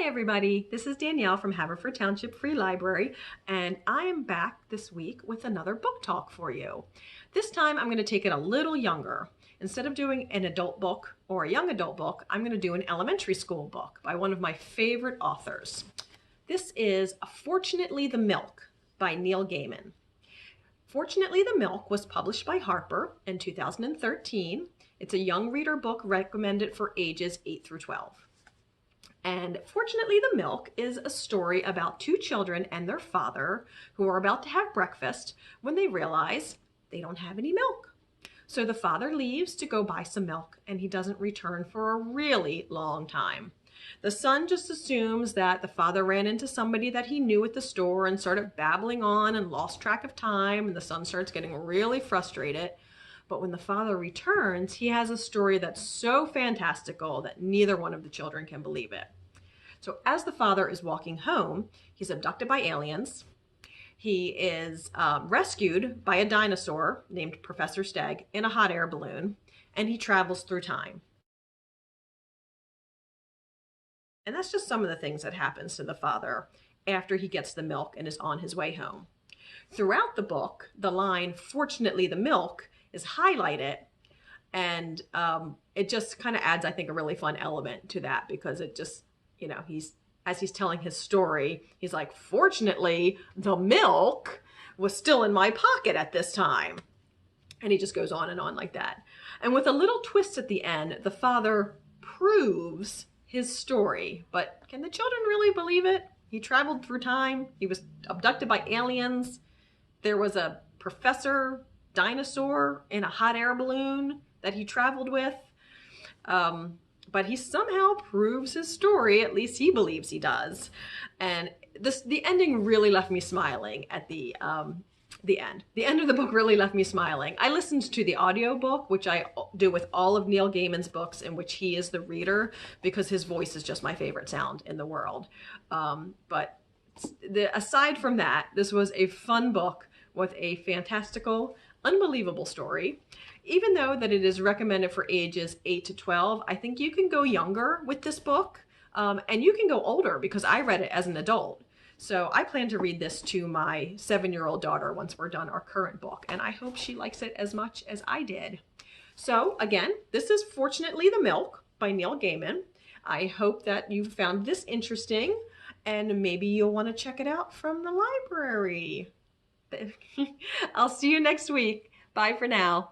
Hi everybody, this is Danielle from Haverford Township Free Library, and I am back this week with another book talk for you. This time I'm going to take it a little younger. Instead of doing an adult book or a young adult book, I'm going to do an elementary school book by one of my favorite authors. This is Fortunately the Milk by Neil Gaiman. Fortunately the Milk was published by Harper in 2013. It's a young reader book recommended for ages 8 through 12. And Fortunately the Milk is a story about two children and their father who are about to have breakfast when they realize they don't have any milk. So the father leaves to go buy some milk, and he doesn't return for a really long time. The son just assumes that the father ran into somebody that he knew at the store and started babbling on and lost track of time, and the son starts getting really frustrated. But when the father returns, he has a story that's so fantastical that neither one of the children can believe it. So as the father is walking home, he's abducted by aliens. He is rescued by a dinosaur named Professor Steg in a hot air balloon, and he travels through time. And that's just some of the things that happens to the father after he gets the milk and is on his way home. Throughout the book, the line, "Fortunately the milk," is highlighted, and it just kind of adds, I think, a really fun element to that, because it just, as he's telling his story, he's like, fortunately, the milk was still in my pocket at this time. And he just goes on and on like that. And with a little twist at the end, the father proves his story. But can the children really believe it? He traveled through time. He was abducted by aliens. There was a professor dinosaur in a hot air balloon that he traveled with. But he somehow proves his story, at least he believes he does. And the ending really left me smiling at the end. The end of the book really left me smiling. I listened to the audiobook, which I do with all of Neil Gaiman's books, in which he is the reader, because his voice is just my favorite sound in the world. But aside from that, this was a fun book with a fantastical, unbelievable story. Even though that it is recommended for ages 8 to 12, I think you can go younger with this book, and you can go older, because I read it as an adult. So I plan to read this to my 7-year-old daughter once we're done our current book, and I hope she likes it as much as I did. So again, this is Fortunately the Milk by Neil Gaiman. I hope that you found this interesting, and maybe you'll want to check it out from the library. I'll see you next week. Bye for now.